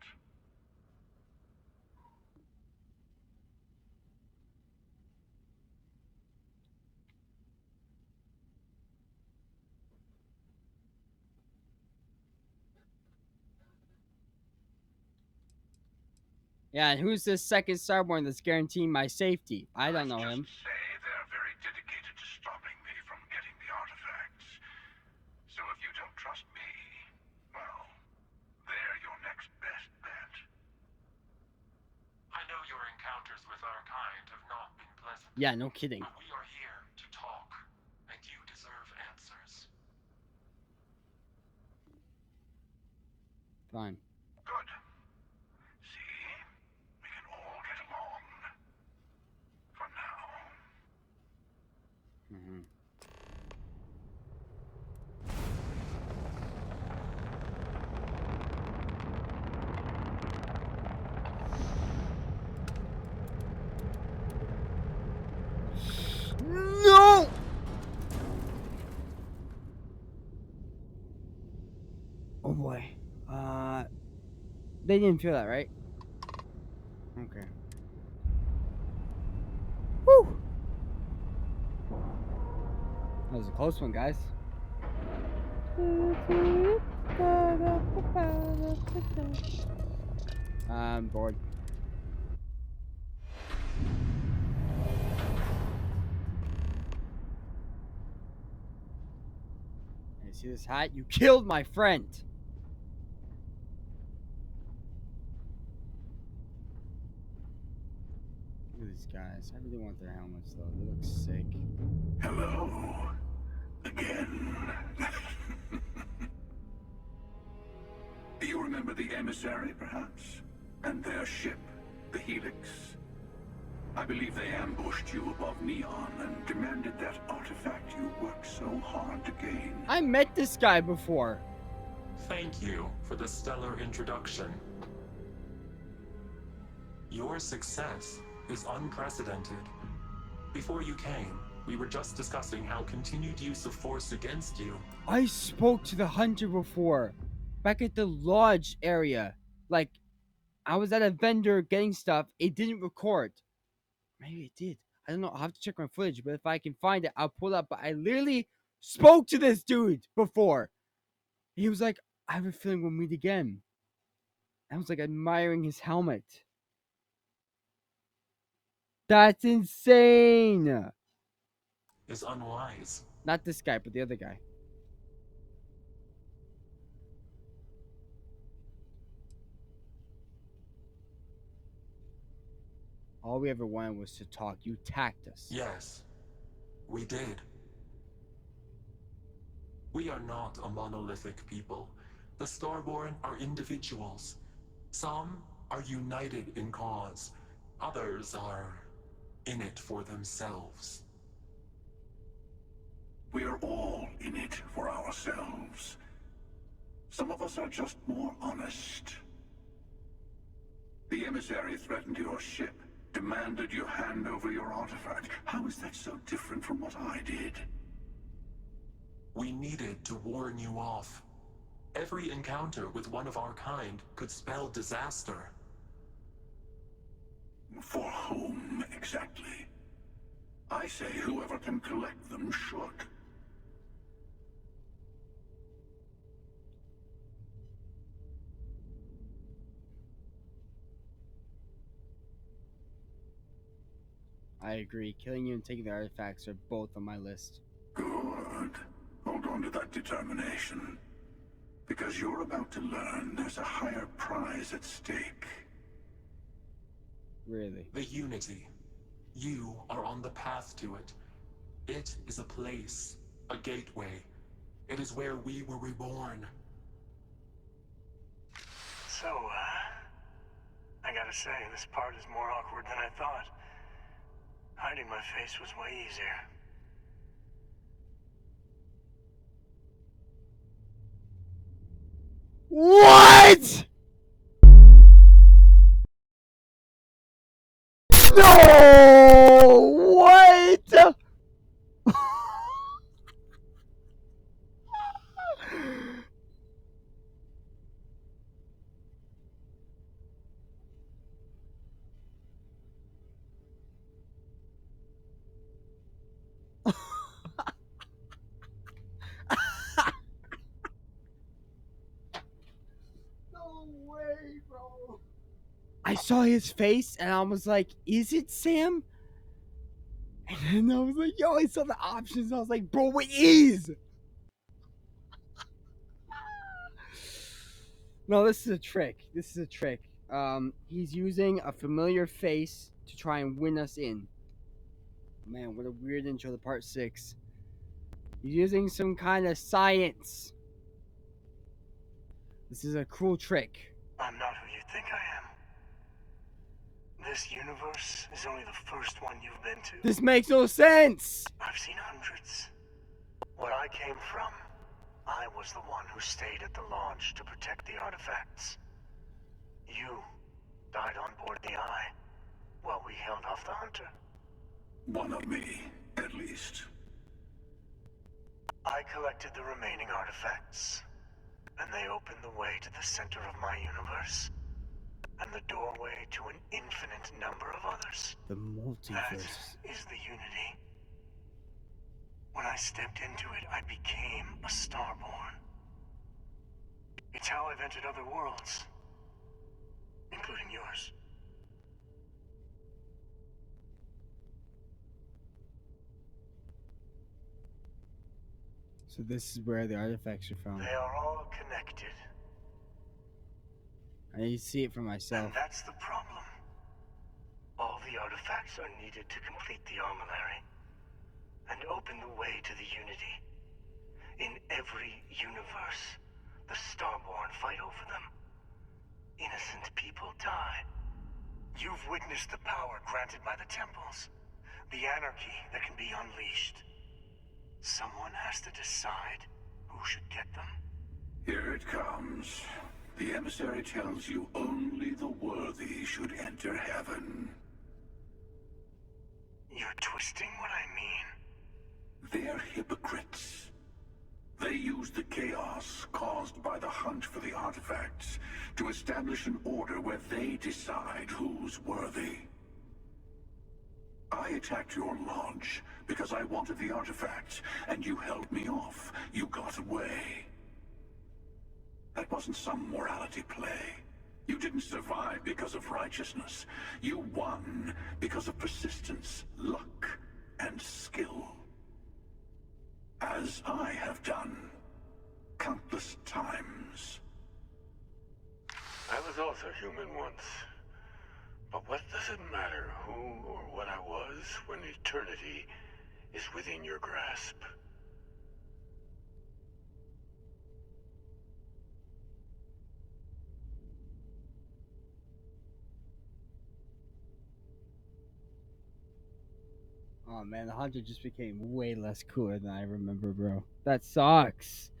Yeah, and who's this second Starborn that's guaranteeing my safety? I don't know him. Say they're very dedicated to stopping me from getting the artifacts. So if you don't trust me, well, they're your next best bet. I know your encounters with our kind have not been pleasant. Yeah, no kidding. But we are here to talk, and you deserve answers. Fine. Good. See? We can all get along. For now. Mm-hmm. No! Oh boy. They didn't feel that, right? Okay. Whew! That was a close one, guys. I'm bored. Hey, see this hat? You killed my friend! Look at these guys. I really want their helmets, though. They look sick. Hello. Again. Do you remember the emissary, perhaps? And their ship, the Helix? I believe they ambushed you above Neon and demanded that artifact you worked so hard to gain. I met this guy before. Thank you for the stellar introduction. Your success is unprecedented. Before you came, we were just discussing how continued use of force against you. I spoke to the hunter before. Back at the lodge area. Like, I was at a vendor getting stuff. It didn't record. Maybe it did. I don't know. I'll have to check my footage, but if I can find it, I'll pull it up. But I literally spoke to this dude before. He was like, I have a feeling we'll meet again. I was like admiring his helmet. That's insane. Is unwise. Not this guy, but the other guy. All we ever wanted was to talk. You attacked us. Yes, we did. We are not a monolithic people. The Starborn are individuals. Some are united in cause. Others are in it for themselves. We're all in it for ourselves. Some of us are just more honest. The emissary threatened your ship, demanded you hand over your artifact. How is that so different from what I did? We needed to warn you off. Every encounter with one of our kind could spell disaster. For whom, exactly? I say whoever can collect them should. I agree. Killing you and taking the artifacts are both on my list. Good. Hold on to that determination. Because you're about to learn there's a higher prize at stake. Really? The Unity. You are on the path to it. It is a place, a gateway. It is where we were reborn. So, I gotta say, this part is more awkward than I thought. Hiding my face was way easier. What? No! What? No way, bro. I saw his face and I was like, is it Sam? And then I was like, yo, I saw the options. I was like, bro, it is. No, this is a trick. This is a trick. He's using a familiar face to try and win us in. Man, what a weird intro to part 6. He's using some kind of science. This is a cruel trick. I'm not who you think I am. This universe is only the first one you've been to. This makes no sense! I've seen hundreds. Where I came from, I was the one who stayed at the launch to protect the artifacts. You died on board the Eye, while we held off the Hunter. One of me, at least. I collected the remaining artifacts, and they opened the way to the center of my universe, and the doorway to an infinite number of others. The multiverse. That is the Unity. When I stepped into it, I became a Starborn. It's how I've entered other worlds, including yours. So this is where the artifacts are found. They are all connected. I need to see it for myself. And that's the problem. All the artifacts are needed to complete the armillary and open the way to the Unity. In every universe, the Starborn fight over them. Innocent people die. You've witnessed the power granted by the temples, the anarchy that can be unleashed. Someone has to decide who should get them. Here it comes. The emissary tells you only the worthy should enter heaven. You're twisting what I mean. They're hypocrites. They use the chaos caused by the hunt for the artifacts to establish an order where they decide who's worthy. I attacked your launch because I wanted the artifacts, and you held me off. You got away. That wasn't some morality play. You didn't survive because of righteousness. You won because of persistence, luck, and skill. As I have done countless times. I was also human once. But what does it matter who or what I was when eternity is within your grasp? Oh man, the Hunter just became way less cooler than I remember, bro. That sucks.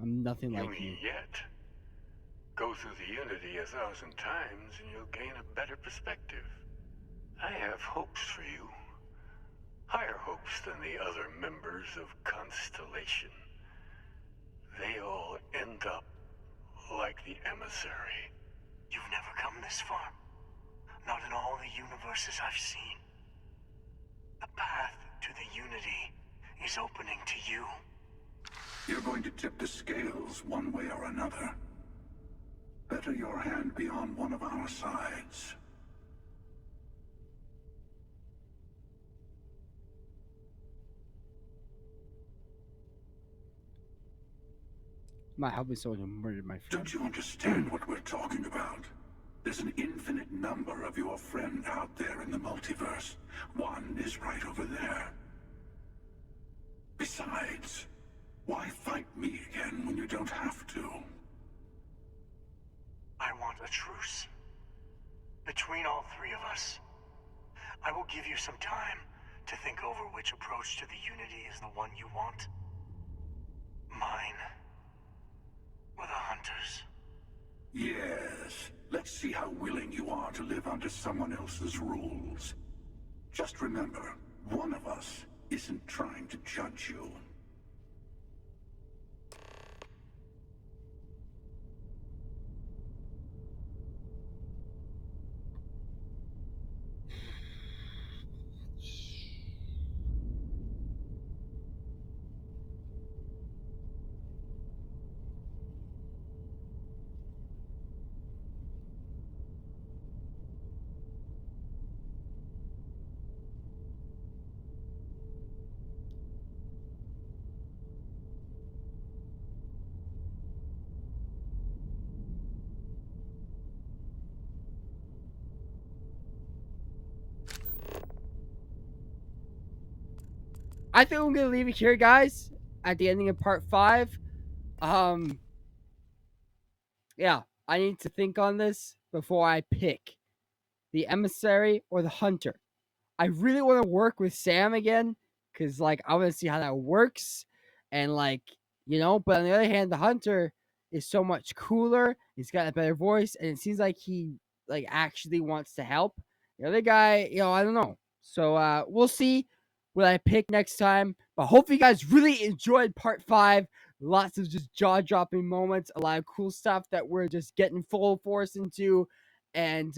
I'm nothing like you. Yet. Go through the Unity 1,000 times and you'll gain a better perspective. I have hopes for you. Higher hopes than the other members of Constellation. They all end up like the emissary. You've never come this far. Not in all the universes I've seen. The path to the Unity is opening to you. You're going to tip the scales one way or another. Better your hand be on one of our sides. My helping soldier murdered my friend. Don't you understand what we're talking about? There's an infinite number of your friend out there in the multiverse. One is right over there. Besides, why fight me again when you don't have to? I want a truce. Between all three of us. I will give you some time to think over which approach to the Unity is the one you want. Mine We're the hunters. Yes. Let's see how willing you are to live under someone else's rules. Just remember, one of us isn't trying to judge you. I think I'm gonna leave it here, guys. At the ending of part 5. Um, yeah, I need to think on this before I pick the emissary or the hunter. I really want to work with Sam again because, like, I want to see how that works, and like, But on the other hand, the hunter is so much cooler. He's got a better voice, and it seems like he actually wants to help. The other guy, I don't know. So we'll see what I pick next time. But hope you guys really enjoyed part 5. Lots of just jaw-dropping moments, a lot of cool stuff that we're just getting full force into, and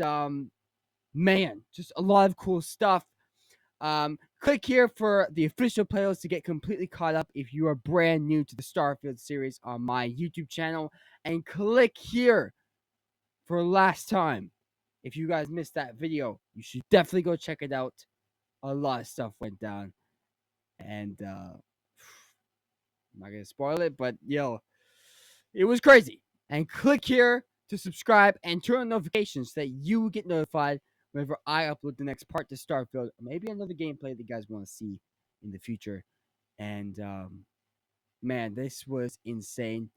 man, just a lot of cool stuff. Click here for the official playlist to get completely caught up if you are brand new to the Starfield series on my YouTube channel, and click here for last time. If you guys missed that video, you should definitely go check it out. A lot of stuff went down, and I'm not gonna spoil it, but it was crazy. And click here to subscribe and turn on notifications so that you get notified whenever I upload the next part to Starfield, or maybe another gameplay that you guys want to see in the future. And man, this was insane.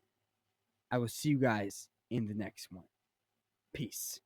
I will see you guys in the next one. Peace.